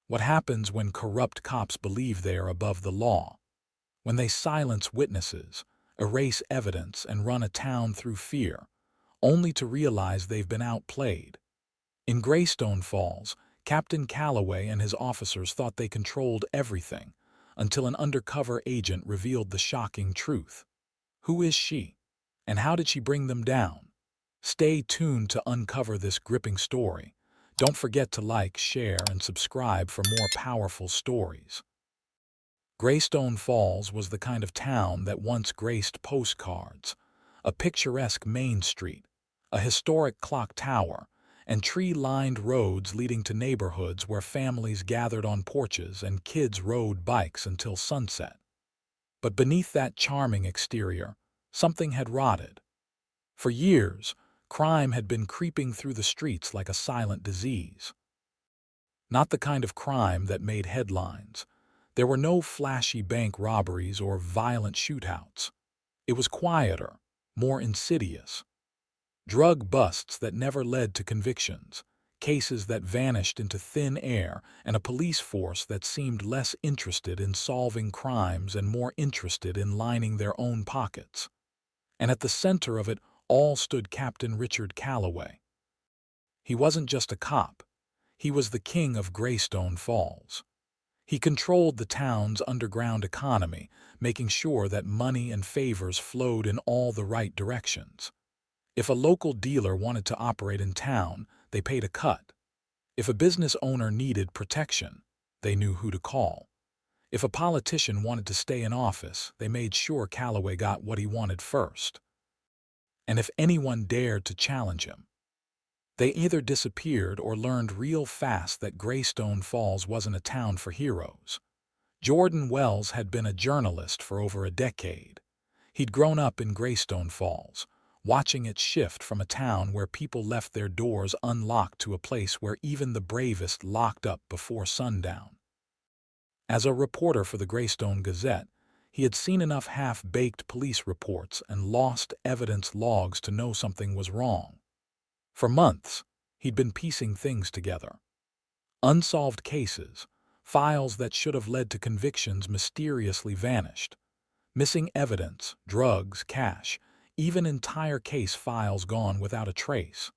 What happens when corrupt cops believe they are above the law? When they silence witnesses, erase evidence, and run a town through fear, only to realize they've been outplayed. In Greystone Falls, Captain Calloway and his officers thought they controlled everything, until an undercover agent revealed the shocking truth. Who is she? And how did she bring them down? Stay tuned to uncover this gripping story. Don't forget to like, share, and subscribe for more powerful stories. Greystone Falls was the kind of town that once graced postcards. A picturesque main street, a historic clock tower, and tree-lined roads leading to neighborhoods where families gathered on porches and kids rode bikes until sunset. But beneath that charming exterior, something had rotted. For years, crime had been creeping through the streets like a silent disease. Not the kind of crime that made headlines. There were no flashy bank robberies or violent shootouts. It was quieter, more insidious. Drug busts that never led to convictions, cases that vanished into thin air, and a police force that seemed less interested in solving crimes and more interested in lining their own pockets. And at the center of it all stood Captain Richard Calloway. He wasn't just a cop. He was the king of Greystone Falls. He controlled the town's underground economy, making sure that money and favors flowed in all the right directions. If a local dealer wanted to operate in town, they paid a cut. If a business owner needed protection, they knew who to call. If a politician wanted to stay in office, they made sure Calloway got what he wanted first. And if anyone dared to challenge him, they either disappeared or learned real fast that Greystone Falls wasn't a town for heroes. Jordan Wells had been a journalist for over a decade. He'd grown up in Greystone Falls, watching it shift from a town where people left their doors unlocked to a place where even the bravest locked up before sundown. As a reporter for the Greystone Gazette, he had seen enough half-baked police reports and lost evidence logs to know something was wrong. For months, he'd been piecing things together. Unsolved cases, files that should have led to convictions mysteriously vanished. Missing evidence, drugs, cash, even entire case files gone without a trace.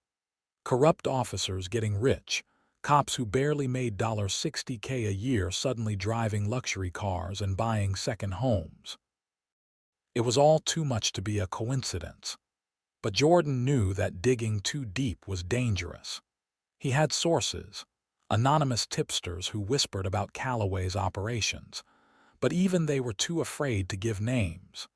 Corrupt officers getting rich, cops who barely made $60K a year suddenly driving luxury cars and buying second homes. It was all too much to be a coincidence. But Jordan knew that digging too deep was dangerous. He had sources, anonymous tipsters who whispered about Calloway's operations, but even they were too afraid to give names.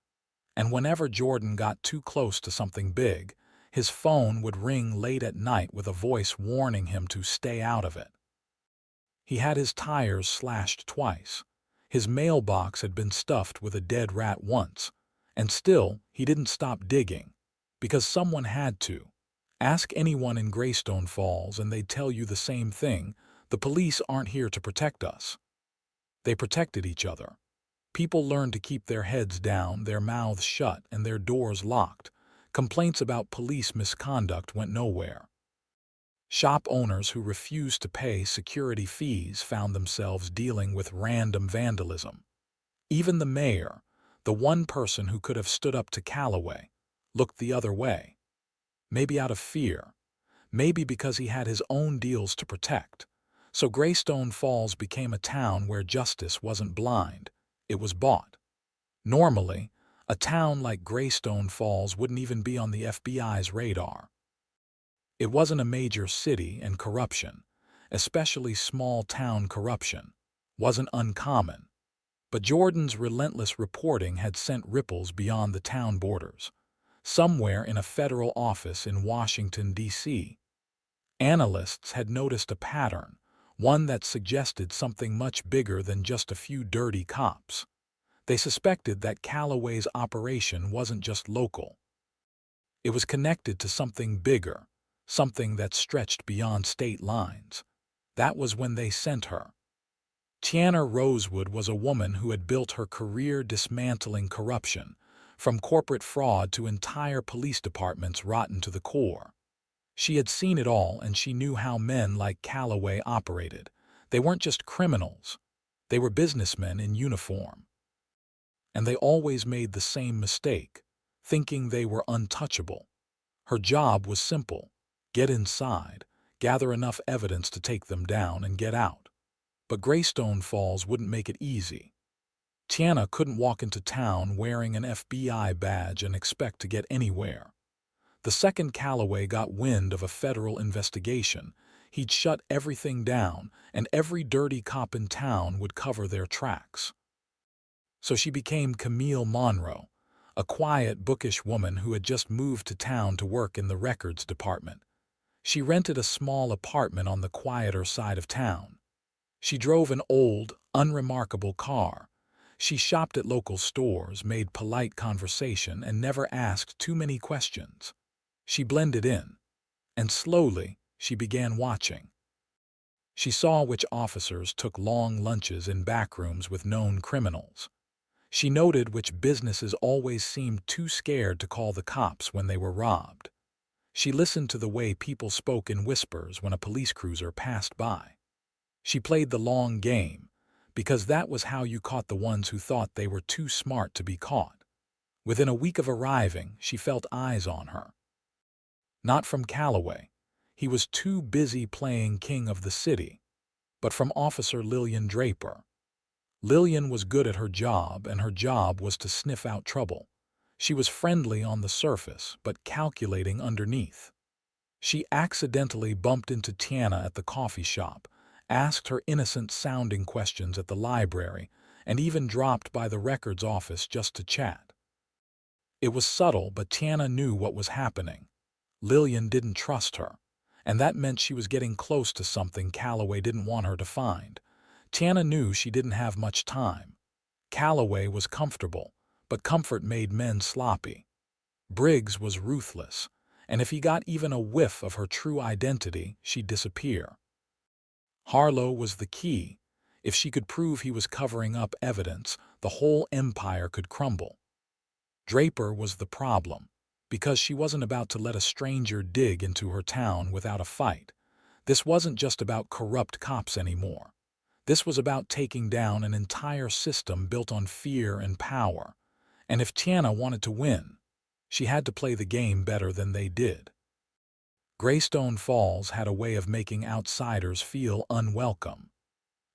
And whenever Jordan got too close to something big, his phone would ring late at night with a voice warning him to stay out of it. He had his tires slashed twice. His mailbox had been stuffed with a dead rat once, and still he didn't stop digging, because someone had to. Ask anyone in Greystone Falls and they'd tell you the same thing: the police aren't here to protect us. They protected each other. People learned to keep their heads down, their mouths shut, and their doors locked. Complaints about police misconduct went nowhere. Shop owners who refused to pay security fees found themselves dealing with random vandalism. Even the mayor, the one person who could have stood up to Calloway, looked the other way. Maybe out of fear, maybe because he had his own deals to protect. So Greystone Falls became a town where justice wasn't blind, it was bought. Normally, a town like Greystone Falls wouldn't even be on the FBI's radar. It wasn't a major city, and corruption, especially small-town corruption, wasn't uncommon. But Jordan's relentless reporting had sent ripples beyond the town borders. Somewhere in a federal office in Washington, D.C., analysts had noticed a pattern, one that suggested something much bigger than just a few dirty cops. They suspected that Calloway's operation wasn't just local. It was connected to something bigger, something that stretched beyond state lines. That was when they sent her. Tiana Rosewood was a woman who had built her career dismantling corruption, from corporate fraud to entire police departments rotten to the core. She had seen it all, and she knew how men like Calloway operated. They weren't just criminals. They were businessmen in uniform. And they always made the same mistake, thinking they were untouchable. Her job was simple: get inside, gather enough evidence to take them down, and get out. But Greystone Falls wouldn't make it easy. Tiana couldn't walk into town wearing an FBI badge and expect to get anywhere. The second Calloway got wind of a federal investigation, he'd shut everything down, and every dirty cop in town would cover their tracks. So she became Camille Monroe, a quiet, bookish woman who had just moved to town to work in the records department. She rented a small apartment on the quieter side of town. She drove an old, unremarkable car. She shopped at local stores, made polite conversation, and never asked too many questions. She blended in, and slowly she began watching. She saw which officers took long lunches in back rooms with known criminals. She noted which businesses always seemed too scared to call the cops when they were robbed. She listened to the way people spoke in whispers when a police cruiser passed by. She played the long game, because that was how you caught the ones who thought they were too smart to be caught. Within a week of arriving, she felt eyes on her. Not from Calloway. He was too busy playing king of the city. But from Officer Lillian Draper. Lillian was good at her job, and her job was to sniff out trouble. She was friendly on the surface, but calculating underneath. She accidentally bumped into Tiana at the coffee shop, asked her innocent-sounding questions at the library, and even dropped by the records office just to chat. It was subtle, but Tiana knew what was happening. Lillian didn't trust her, and that meant she was getting close to something Calloway didn't want her to find. Tiana knew she didn't have much time. Calloway was comfortable, but comfort made men sloppy. Briggs was ruthless, and if he got even a whiff of her true identity, she'd disappear. Harlow was the key. If she could prove he was covering up evidence, the whole empire could crumble. Draper was the problem, because she wasn't about to let a stranger dig into her town without a fight. This wasn't just about corrupt cops anymore. This was about taking down an entire system built on fear and power. And if Tiana wanted to win, she had to play the game better than they did. Greystone Falls had a way of making outsiders feel unwelcome.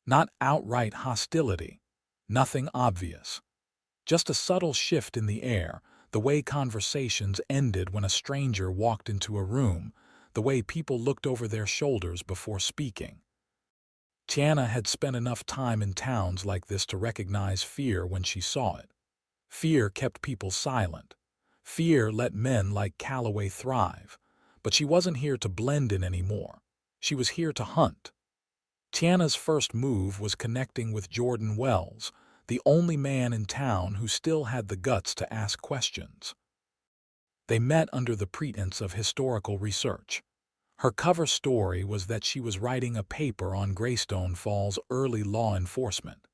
Not outright hostility, nothing obvious. Just a subtle shift in the air, the way conversations ended when a stranger walked into a room, the way people looked over their shoulders before speaking. Tiana had spent enough time in towns like this to recognize fear when she saw it. Fear kept people silent. Fear let men like Calloway thrive. But she wasn't here to blend in anymore. She was here to hunt. Tiana's first move was connecting with Jordan Wells, the only man in town who still had the guts to ask questions. They met under the pretense of historical research. Her cover story was that she was writing a paper on Greystone Falls' early law enforcement.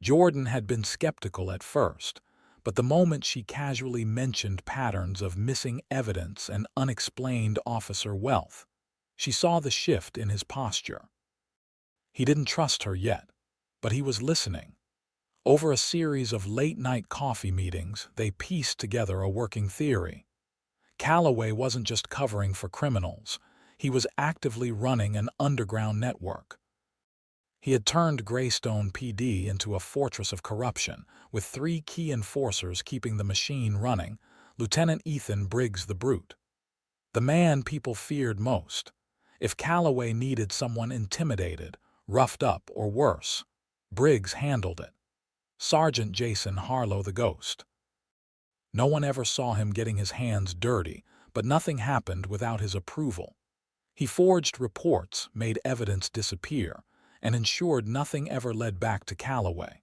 Jordan had been skeptical at first, but the moment she casually mentioned patterns of missing evidence and unexplained officer wealth, she saw the shift in his posture. He didn't trust her yet, but he was listening. Over a series of late-night coffee meetings, they pieced together a working theory. Calloway wasn't just covering for criminals. He was actively running an underground network. He had turned Greystone PD into a fortress of corruption, with 3 key enforcers keeping the machine running: Lieutenant Ethan Briggs the Brute. The man people feared most. If Calloway needed someone intimidated, roughed up, or worse, Briggs handled it. Sergeant Jason Harlow the Ghost. No one ever saw him getting his hands dirty, but nothing happened without his approval. He forged reports, made evidence disappear, and ensured nothing ever led back to Calloway.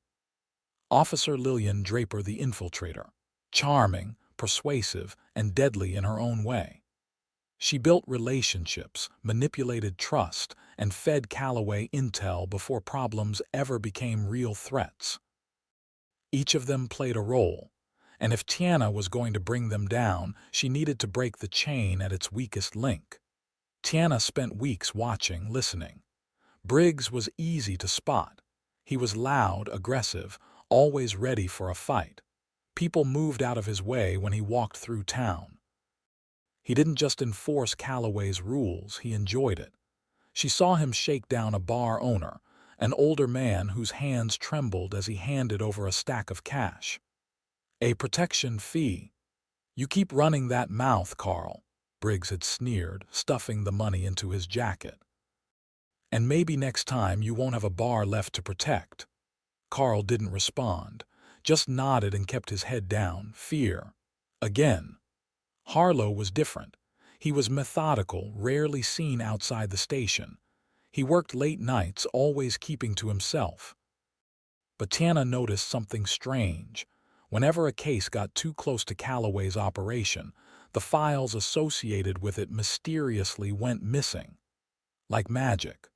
Officer Lillian Draper the Infiltrator. Charming, persuasive, and deadly in her own way. She built relationships, manipulated trust, and fed Calloway intel before problems ever became real threats. Each of them played a role, and if Tiana was going to bring them down, she needed to break the chain at its weakest link. Tiana spent weeks watching, listening. Briggs was easy to spot. He was loud, aggressive, always ready for a fight. People moved out of his way when he walked through town. He didn't just enforce Calloway's rules, he enjoyed it. She saw him shake down a bar owner, an older man whose hands trembled as he handed over a stack of cash. "A protection fee. You keep running that mouth, Carl," Briggs had sneered, stuffing the money into his jacket. "And maybe next time you won't have a bar left to protect." Carl didn't respond, just nodded and kept his head down. Fear. Again. Harlow was different. He was methodical, rarely seen outside the station. He worked late nights, always keeping to himself. But Tiana noticed something strange. Whenever a case got too close to Calloway's operation, the files associated with it mysteriously went missing. Like magic.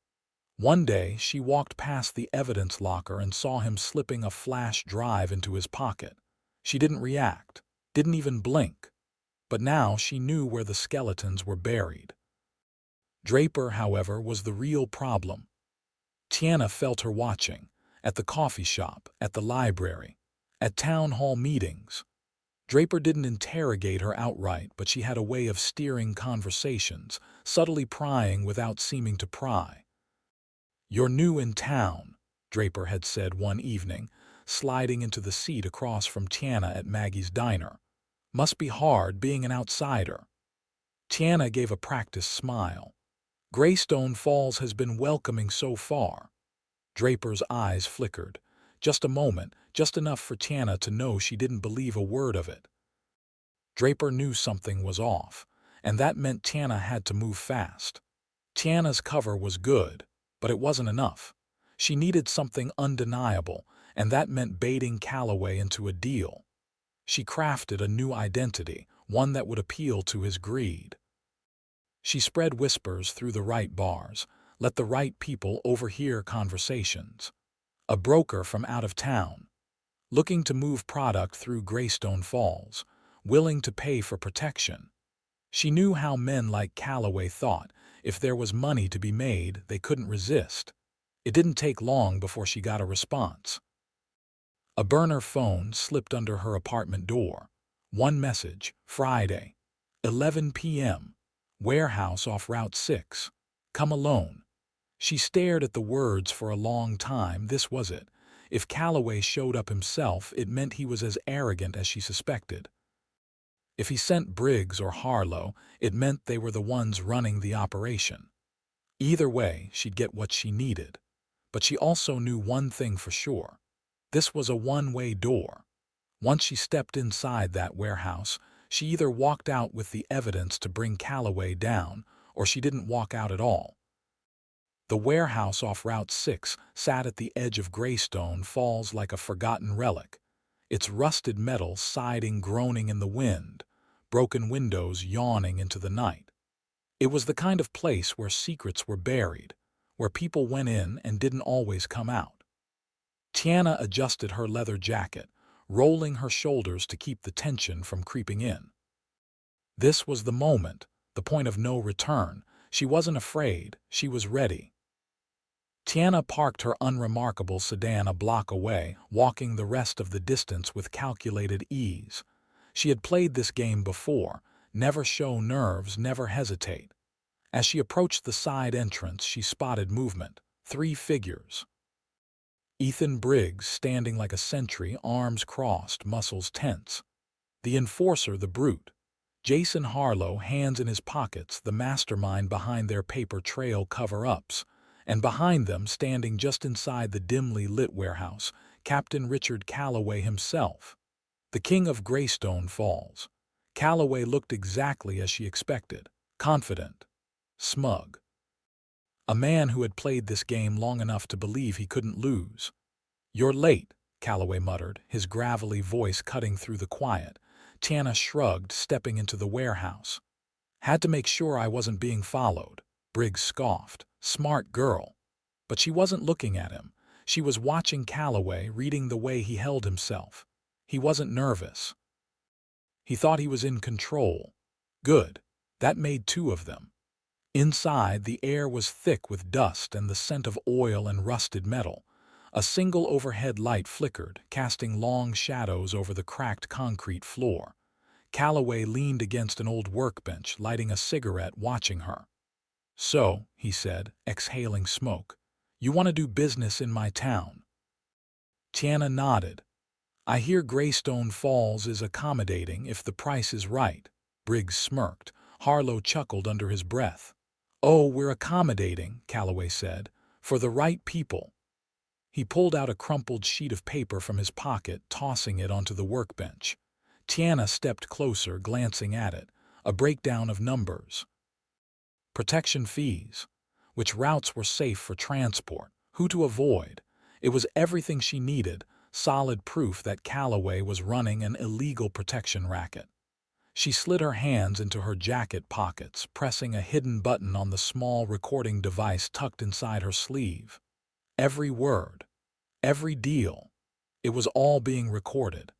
One day, she walked past the evidence locker and saw him slipping a flash drive into his pocket. She didn't react, didn't even blink. But now she knew where the skeletons were buried. Draper, however, was the real problem. Tiana felt her watching, at the coffee shop, at the library, at town hall meetings. Draper didn't interrogate her outright, but she had a way of steering conversations, subtly prying without seeming to pry. "You're new in town," Draper had said one evening, sliding into the seat across from Tiana at Maggie's diner. "Must be hard being an outsider." Tiana gave a practiced smile. "Greystone Falls has been welcoming so far." Draper's eyes flickered. Just a moment, just enough for Tiana to know she didn't believe a word of it. Draper knew something was off, and that meant Tiana had to move fast. Tiana's cover was good, but it wasn't enough. She needed something undeniable, and that meant baiting Calloway into a deal. She crafted a new identity, one that would appeal to his greed. She spread whispers through the right bars, let the right people overhear conversations. A broker from out of town, looking to move product through Greystone Falls, willing to pay for protection. She knew how men like Calloway thought. If there was money to be made, they couldn't resist. It didn't take long before she got a response. A burner phone slipped under her apartment door. One message, Friday, 11 p.m., warehouse off Route 6. Come alone. She stared at the words for a long time. This was it. If Calloway showed up himself, it meant he was as arrogant as she suspected. If he sent Briggs or Harlow, it meant they were the ones running the operation. Either way, she'd get what she needed. But she also knew one thing for sure. This was a one-way door. Once she stepped inside that warehouse, she either walked out with the evidence to bring Calloway down, or she didn't walk out at all. The warehouse off Route 6 sat at the edge of Greystone Falls like a forgotten relic, its rusted metal siding groaning in the wind, broken windows yawning into the night. It was the kind of place where secrets were buried, where people went in and didn't always come out. Tiana adjusted her leather jacket, rolling her shoulders to keep the tension from creeping in. This was the moment, the point of no return. She wasn't afraid, she was ready. Tiana parked her unremarkable sedan a block away, walking the rest of the distance with calculated ease. She had played this game before, never show nerves, never hesitate. As she approached the side entrance, she spotted movement, 3 figures. Ethan Briggs standing like a sentry, arms crossed, muscles tense. The enforcer, the brute. Jason Harlow, hands in his pockets, the mastermind behind their paper trail cover-ups. And behind them, standing just inside the dimly lit warehouse, Captain Richard Calloway himself. The king of Greystone Falls. Calloway looked exactly as she expected, confident, smug. A man who had played this game long enough to believe he couldn't lose. "You're late," Calloway muttered, his gravelly voice cutting through the quiet. Tiana shrugged, stepping into the warehouse. "Had to make sure I wasn't being followed," Briggs scoffed. Smart girl. But she wasn't looking at him. She was watching Calloway, reading the way he held himself. He wasn't nervous. He thought he was in control. Good. That made 2 of them. Inside, the air was thick with dust and the scent of oil and rusted metal. A single overhead light flickered, casting long shadows over the cracked concrete floor. Calloway leaned against an old workbench, lighting a cigarette, watching her. "So," he said, exhaling smoke, "you want to do business in my town?" Tiana nodded. "I hear Greystone Falls is accommodating if the price is right." Briggs smirked. Harlow chuckled under his breath. "Oh, we're accommodating," Calloway said, "for the right people." He pulled out a crumpled sheet of paper from his pocket, tossing it onto the workbench. Tiana stepped closer, glancing at it. A breakdown of numbers. Protection fees. Which routes were safe for transport. Who to avoid. It was everything she needed, solid proof that Calloway was running an illegal protection racket. She slid her hands into her jacket pockets, pressing a hidden button on the small recording device tucked inside her sleeve. Every word, every deal, it was all being recorded.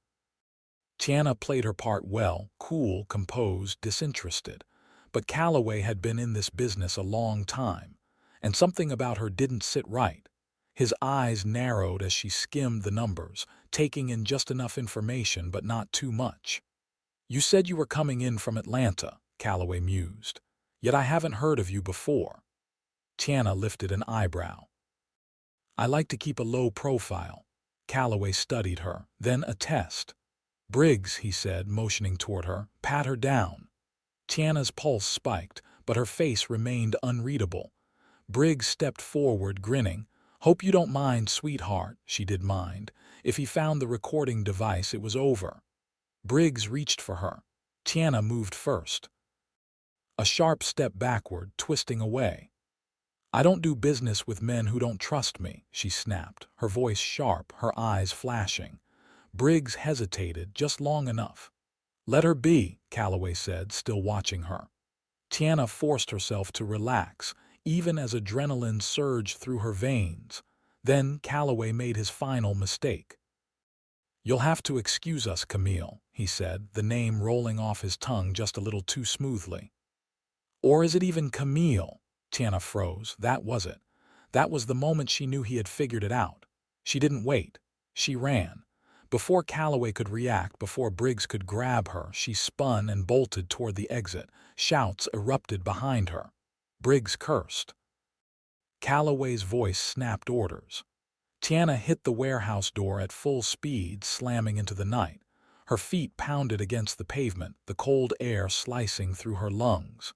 Tiana played her part well, cool, composed, disinterested. But Calloway had been in this business a long time, and something about her didn't sit right. His eyes narrowed as she skimmed the numbers, taking in just enough information but not too much. "You said you were coming in from Atlanta," Calloway mused. "Yet I haven't heard of you before." Tiana lifted an eyebrow. "I like to keep a low profile." Calloway studied her, then a test. "Briggs," he said, motioning toward her, "pat her down." Tiana's pulse spiked, but her face remained unreadable. Briggs stepped forward, grinning. "Hope you don't mind, sweetheart." She did mind. If he found the recording device, it was over. Briggs reached for her. Tiana moved first. A sharp step backward, twisting away. "I don't do business with men who don't trust me," she snapped, her voice sharp, her eyes flashing. Briggs hesitated just long enough. "Let her be," Calloway said, still watching her. Tiana forced herself to relax, even as adrenaline surged through her veins. Then Calloway made his final mistake. "You'll have to excuse us, Camille," he said, the name rolling off his tongue just a little too smoothly. "Or is it even Camille?" Tiana froze. That was it. That was the moment she knew he had figured it out. She didn't wait. She ran. Before Calloway could react, before Briggs could grab her, she spun and bolted toward the exit. Shouts erupted behind her. Briggs cursed. Calloway's voice snapped orders. Tiana hit the warehouse door at full speed, slamming into the night. Her feet pounded against the pavement, the cold air slicing through her lungs.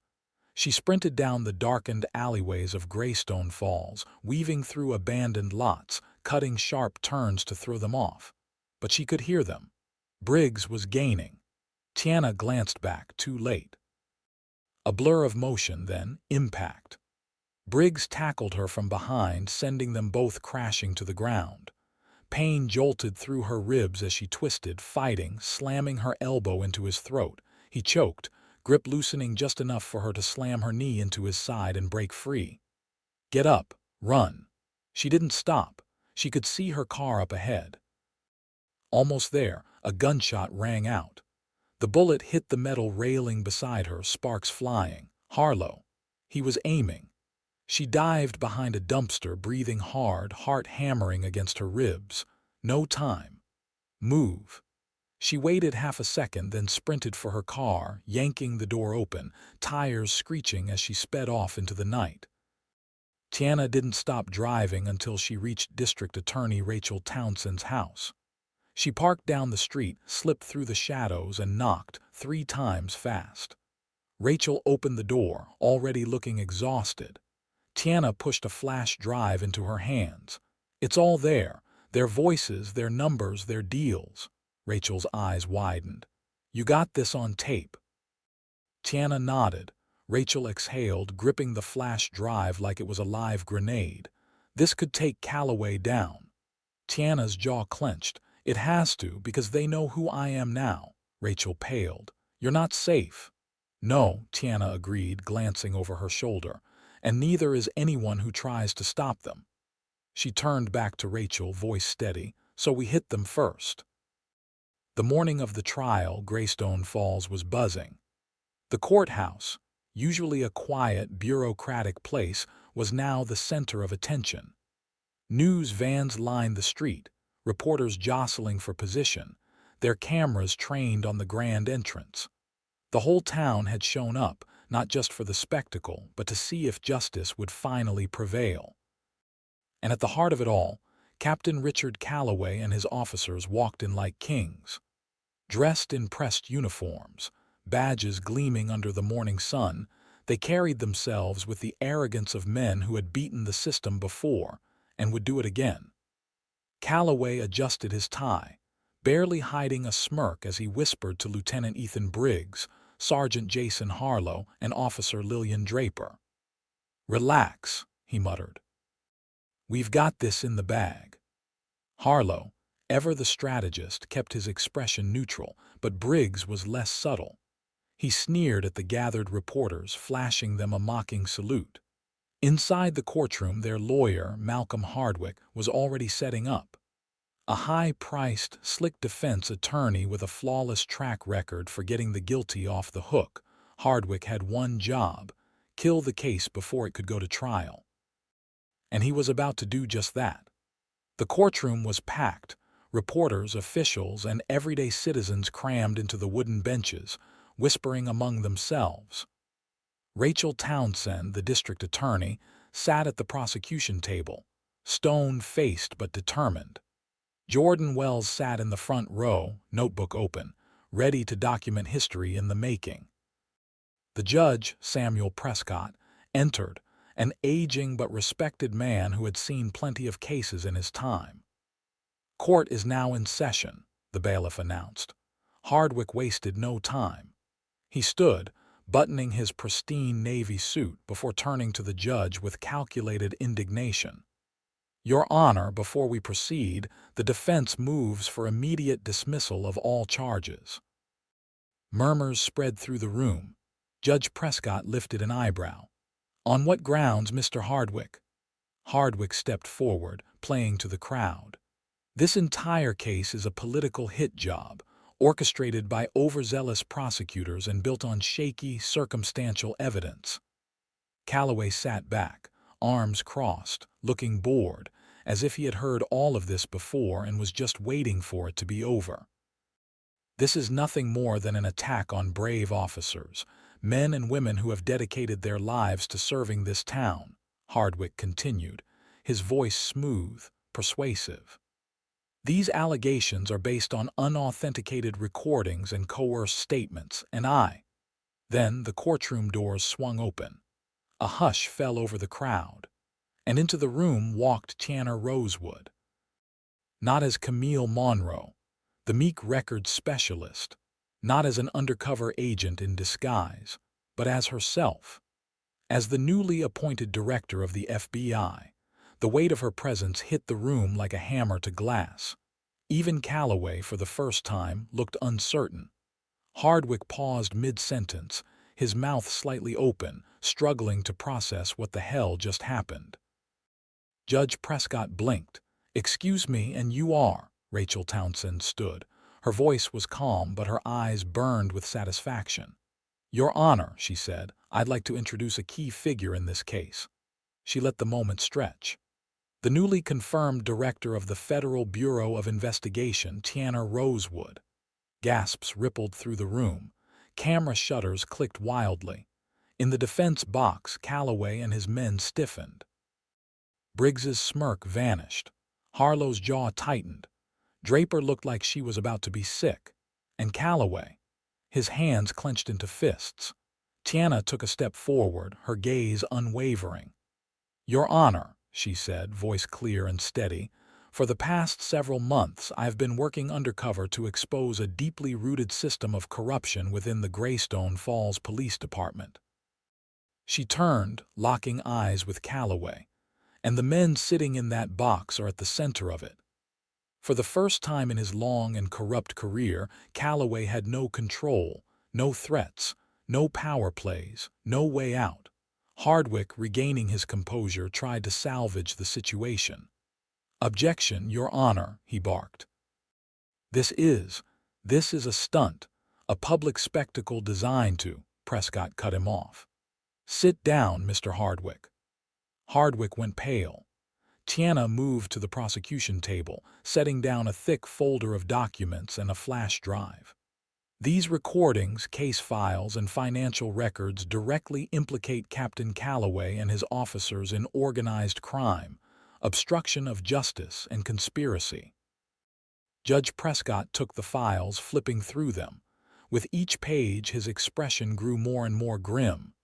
She sprinted down the darkened alleyways of Greystone Falls, weaving through abandoned lots, cutting sharp turns to throw them off. But she could hear them. Briggs was gaining. Tiana glanced back, too late. A blur of motion, then impact. Briggs tackled her from behind, sending them both crashing to the ground. Pain jolted through her ribs as she twisted, fighting, slamming her elbow into his throat. He choked, grip loosening just enough for her to slam her knee into his side and break free. "Get up, run." She didn't stop. She could see her car up ahead. Almost there, a gunshot rang out. The bullet hit the metal railing beside her, sparks flying. Harlow. He was aiming. She dived behind a dumpster, breathing hard, heart hammering against her ribs. No time. Move. She waited half a second, then sprinted for her car, yanking the door open, tires screeching as she sped off into the night. Tiana didn't stop driving until she reached District Attorney Rachel Townsend's house. She parked down the street, slipped through the shadows, and knocked 3 times fast. Rachel opened the door, already looking exhausted. Tiana pushed a flash drive into her hands. "It's all there. Their voices, their numbers, their deals." Rachel's eyes widened. "You got this on tape." Tiana nodded. Rachel exhaled, gripping the flash drive like it was a live grenade. This could take Calloway down. Tiana's jaw clenched. "It has to, because they know who I am now." Rachel paled. "You're not safe." "No," Tiana agreed, glancing over her shoulder. "And neither is anyone who tries to stop them." She turned back to Rachel, voice steady. "So we hit them first." The morning of the trial, Greystone Falls was buzzing. The courthouse. usually a quiet, bureaucratic place, was now the center of attention. News vans lined the street, reporters jostling for position, their cameras trained on the grand entrance. The whole town had shown up, not just for the spectacle, but to see if justice would finally prevail. And at the heart of it all, Captain Richard Calloway and his officers walked in like kings. Dressed in pressed uniforms, badges gleaming under the morning sun, they carried themselves with the arrogance of men who had beaten the system before and would do it again. Calloway adjusted his tie, barely hiding a smirk as he whispered to Lieutenant Ethan Briggs, Sergeant Jason Harlow, and Officer Lillian Draper. "Relax," he muttered. "We've got this in the bag." Harlow, ever the strategist, kept his expression neutral, but Briggs was less subtle. He sneered at the gathered reporters, flashing them a mocking salute. Inside the courtroom, their lawyer, Malcolm Hardwick, was already setting up. A high-priced, slick defense attorney with a flawless track record for getting the guilty off the hook, Hardwick had one job: kill the case before it could go to trial. And he was about to do just that. The courtroom was packed, reporters, officials, and everyday citizens crammed into the wooden benches, whispering among themselves. Rachel Townsend, the district attorney, sat at the prosecution table, stone-faced but determined. Jordan Wells sat in the front row, notebook open, ready to document history in the making. The judge, Samuel Prescott, entered, an aging but respected man who had seen plenty of cases in his time. "Court is now in session," the bailiff announced. Hardwick wasted no time. He stood, buttoning his pristine navy suit before turning to the judge with calculated indignation. "Your Honor, before we proceed, the defense moves for immediate dismissal of all charges." Murmurs spread through the room. Judge Prescott lifted an eyebrow. "On what grounds, Mr. Hardwick?" Hardwick stepped forward, playing to the crowd. "This entire case is a political hit job, orchestrated by overzealous prosecutors and built on shaky, circumstantial evidence." Calloway sat back, arms crossed, looking bored, as if he had heard all of this before and was just waiting for it to be over. "This is nothing more than an attack on brave officers, men and women who have dedicated their lives to serving this town," Hardwick continued, his voice smooth, persuasive. "These allegations are based on unauthenticated recordings and coerced statements, and Then the courtroom doors swung open. A hush fell over the crowd, and into the room walked Tiana Rosewood. Not as Camille Monroe, the meek records specialist, not as an undercover agent in disguise, but as herself. As the newly appointed director of the FBI, the weight of her presence hit the room like a hammer to glass. Even Calloway, for the first time, looked uncertain. Hardwick paused mid-sentence, his mouth slightly open, struggling to process what the hell just happened. Judge Prescott blinked. "Excuse me, and you are?" Rachel Townsend stood. Her voice was calm, but her eyes burned with satisfaction. "Your Honor," she said, "I'd like to introduce a key figure in this case." She let the moment stretch. "The newly confirmed director of the Federal Bureau of Investigation, Tiana Rosewood." Gasps rippled through the room. Camera shutters clicked wildly. In the defense box, Calloway and his men stiffened. Briggs's smirk vanished. Harlow's jaw tightened. Draper looked like she was about to be sick. And Calloway, his hands clenched into fists. Tiana took a step forward, her gaze unwavering. "Your Honor," she said, voice clear and steady, "for the past several months I have been working undercover to expose a deeply rooted system of corruption within the Greystone Falls Police Department." She turned, locking eyes with Calloway. "And the men sitting in that box are at the center of it." For the first time in his long and corrupt career, Calloway had no control, no threats, no power plays, no way out. Hardwick, regaining his composure, tried to salvage the situation. "Objection, Your Honor," he barked. This is a stunt, a public spectacle designed to," Prescott cut him off. "Sit down, Mr. Hardwick." Hardwick went pale. Tiana moved to the prosecution table, setting down a thick folder of documents and a flash drive. These recordings, case files, and financial records directly implicate Captain Calloway and his officers in organized crime, obstruction of justice, and conspiracy. Judge Prescott took the files, flipping through them. With each page, his expression grew more and more grim.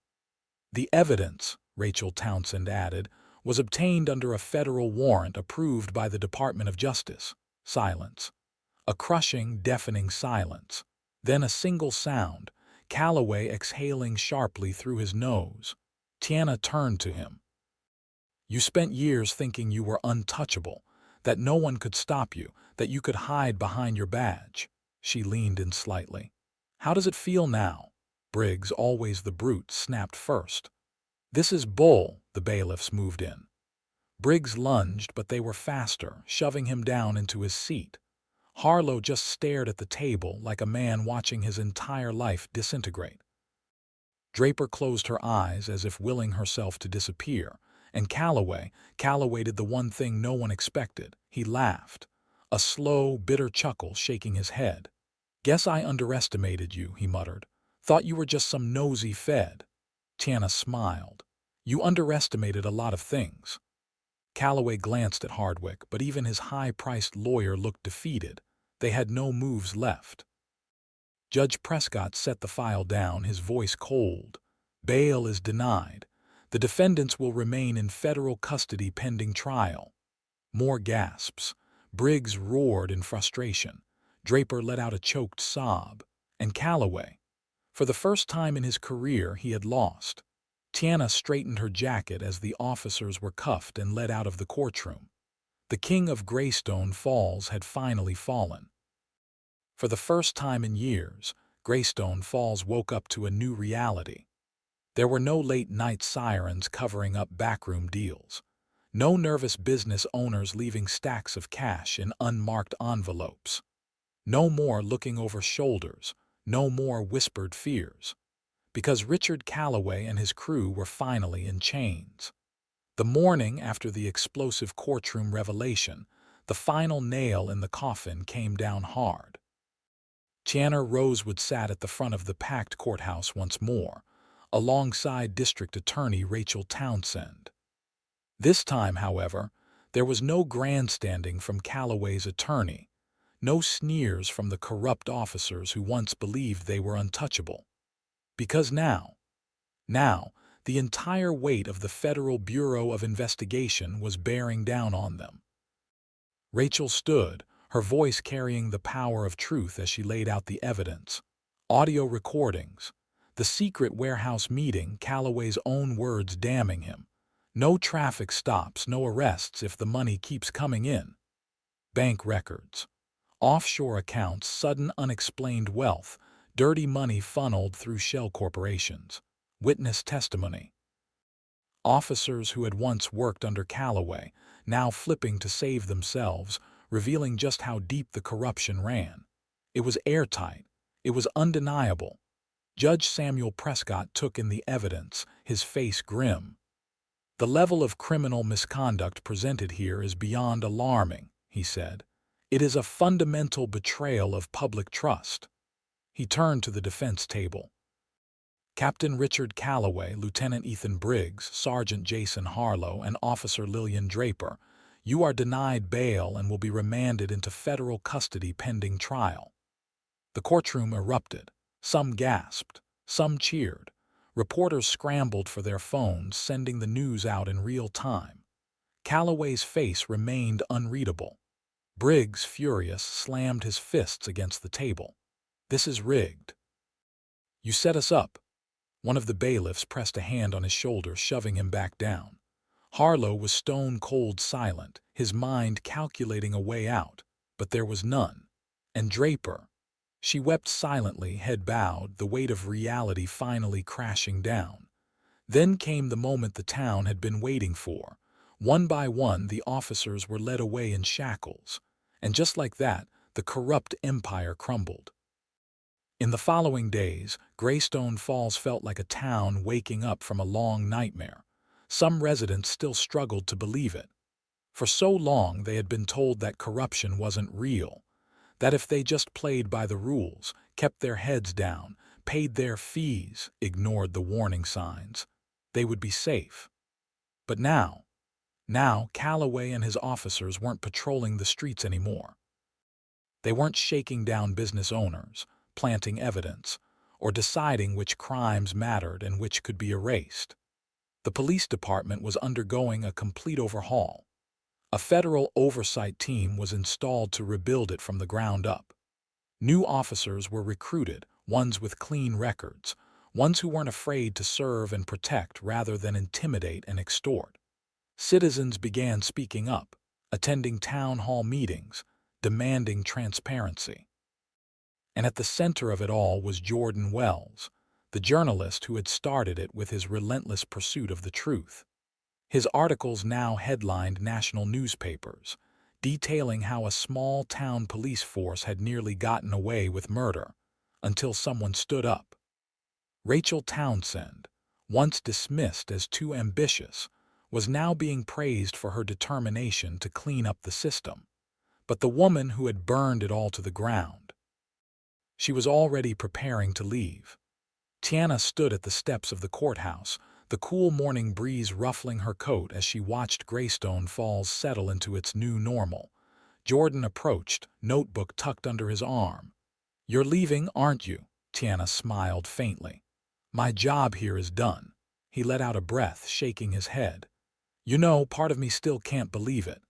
"The evidence," Rachel Townsend added, "was obtained under a federal warrant approved by the Department of Justice." Silence. A crushing, deafening silence. Then a single sound, Calloway exhaling sharply through his nose. Tiana turned to him. "You spent years thinking you were untouchable, that no one could stop you, that you could hide behind your badge." She leaned in slightly. "How does it feel now?" Briggs, always the brute, snapped first. "This is bull." The bailiffs moved in. Briggs lunged, but they were faster, shoving him down into his seat. Harlow just stared at the table like a man watching his entire life disintegrate. Draper closed her eyes as if willing herself to disappear, and Calloway did the one thing no one expected. He laughed, a slow, bitter chuckle shaking his head. "Guess I underestimated you," he muttered. "Thought you were just some nosy Fed." Tiana smiled. "You underestimated a lot of things." Calloway glanced at Hardwick, but even his high-priced lawyer looked defeated. They had no moves left. Judge Prescott set the file down, his voice cold. "Bail is denied. The defendants will remain in federal custody pending trial." More gasps. Briggs roared in frustration. Draper let out a choked sob. And Calloway. For the first time in his career, he had lost. Tiana straightened her jacket as the officers were cuffed and led out of the courtroom. The king of Greystone Falls had finally fallen. For the first time in years, Greystone Falls woke up to a new reality. There were no late-night sirens covering up backroom deals. No nervous business owners leaving stacks of cash in unmarked envelopes. No more looking over shoulders. No more whispered fears. Because Richard Calloway and his crew were finally in chains. The morning after the explosive courtroom revelation, the final nail in the coffin came down hard. Tiana Rosewood sat at the front of the packed courthouse once more, alongside District Attorney Rachel Townsend. This time, however, there was no grandstanding from Calloway's attorney, no sneers from the corrupt officers who once believed they were untouchable. Because now, the entire weight of the Federal Bureau of Investigation was bearing down on them. Rachel stood, her voice carrying the power of truth as she laid out the evidence. Audio recordings, the secret warehouse meeting, Calloway's own words damning him. No traffic stops, no arrests if the money keeps coming in. Bank records, offshore accounts, sudden unexplained wealth, dirty money funneled through shell corporations. Witness testimony. Officers who had once worked under Calloway, now flipping to save themselves, revealing just how deep the corruption ran. It was airtight. It was undeniable. Judge Samuel Prescott took in the evidence, his face grim. "The level of criminal misconduct presented here is beyond alarming," he said. "It is a fundamental betrayal of public trust." He turned to the defense table. Captain Richard Calloway, Lieutenant Ethan Briggs, Sergeant Jason Harlow, and Officer Lillian Draper, you are denied bail and will be remanded into federal custody pending trial. The courtroom erupted. Some gasped. Some cheered. Reporters scrambled for their phones, sending the news out in real time. Calloway's face remained unreadable. Briggs, furious, slammed his fists against the table. "This is rigged." "You set us up." One of the bailiffs pressed a hand on his shoulder, shoving him back down. Harlow was stone-cold silent, his mind calculating a way out, but there was none. And Draper. She wept silently, head bowed, the weight of reality finally crashing down. Then came the moment the town had been waiting for. One by one, the officers were led away in shackles. And just like that, the corrupt empire crumbled. In the following days, Greystone Falls felt like a town waking up from a long nightmare. Some residents still struggled to believe it. For so long they had been told that corruption wasn't real, that if they just played by the rules, kept their heads down, paid their fees, ignored the warning signs, they would be safe. But now Calloway and his officers weren't patrolling the streets anymore. They weren't shaking down business owners, planting evidence, or deciding which crimes mattered and which could be erased. The police department was undergoing a complete overhaul. A federal oversight team was installed to rebuild it from the ground up. New officers were recruited, ones with clean records, ones who weren't afraid to serve and protect rather than intimidate and extort. Citizens began speaking up, attending town hall meetings, demanding transparency. And at the center of it all was Jordan Wells, the journalist who had started it with his relentless pursuit of the truth. His articles now headlined national newspapers, detailing how a small-town police force had nearly gotten away with murder, until someone stood up. Rachel Townsend, once dismissed as too ambitious, was now being praised for her determination to clean up the system. But the woman who had burned it all to the ground, she was already preparing to leave. Tiana stood at the steps of the courthouse, the cool morning breeze ruffling her coat as she watched Greystone Falls settle into its new normal. Jordan approached, notebook tucked under his arm. "You're leaving, aren't you?" Tiana smiled faintly. "My job here is done." He let out a breath, shaking his head. "You know, part of me still can't believe it.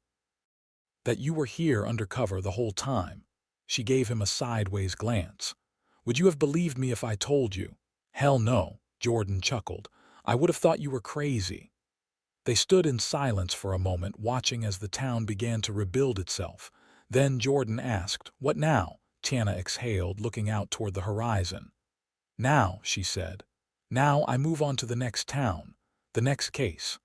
That you were here undercover the whole time." She gave him a sideways glance. "Would you have believed me if I told you?" "Hell no," Jordan chuckled. "I would have thought you were crazy." They stood in silence for a moment, watching as the town began to rebuild itself. Then Jordan asked, "What now?" Tiana exhaled, looking out toward the horizon. "Now," she said. "Now I move on to the next town, the next case.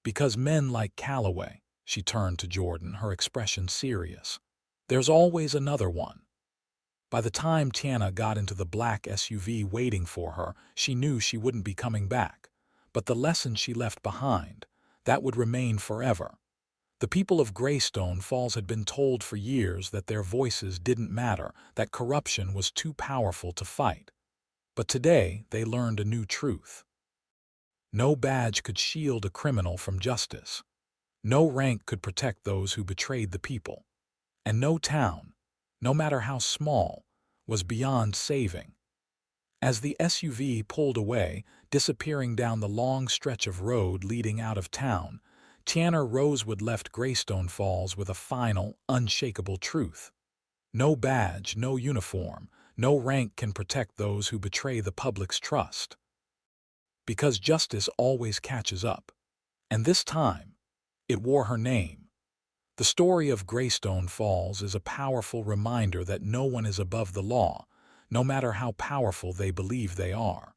Because men like Calloway," she turned to Jordan, her expression serious, "there's always another one." By the time Tiana got into the black SUV waiting for her, she knew she wouldn't be coming back. But the lesson she left behind, that would remain forever. The people of Greystone Falls had been told for years that their voices didn't matter, that corruption was too powerful to fight. But today they learned a new truth. No badge could shield a criminal from justice. No rank could protect those who betrayed the people. And no town, no matter how small, was beyond saving. As the SUV pulled away, disappearing down the long stretch of road leading out of town, Tiana Rosewood left Greystone Falls with a final, unshakable truth. No badge, no uniform, no rank can protect those who betray the public's trust. Because justice always catches up. And this time, it wore her name. The story of Greystone Falls is a powerful reminder that no one is above the law, no matter how powerful they believe they are.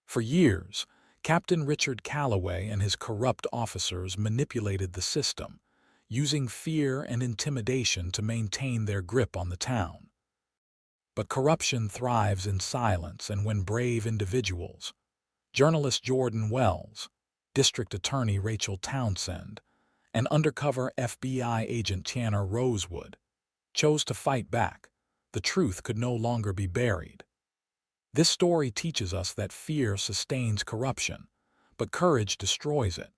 For years, Captain Richard Calloway and his corrupt officers manipulated the system, using fear and intimidation to maintain their grip on the town. But corruption thrives in silence and when brave individuals, journalist Jordan Wells, District Attorney Rachel Townsend, and undercover FBI agent Tiana Rosewood, chose to fight back, the truth could no longer be buried. This story teaches us that fear sustains corruption, but courage destroys it.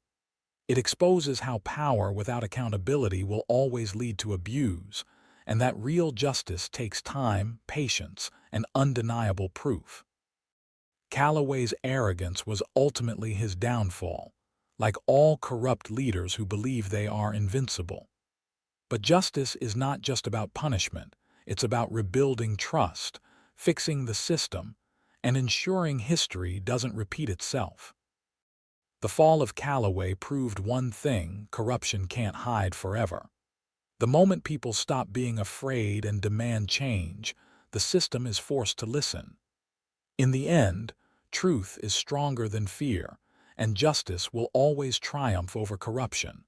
It exposes how power without accountability will always lead to abuse, and that real justice takes time, patience, and undeniable proof. Calloway's arrogance was ultimately his downfall, like all corrupt leaders who believe they are invincible. But justice is not just about punishment, it's about rebuilding trust, fixing the system, and ensuring history doesn't repeat itself. The fall of Calloway proved one thing: corruption can't hide forever. The moment people stop being afraid and demand change, the system is forced to listen. In the end, truth is stronger than fear, and justice will always triumph over corruption.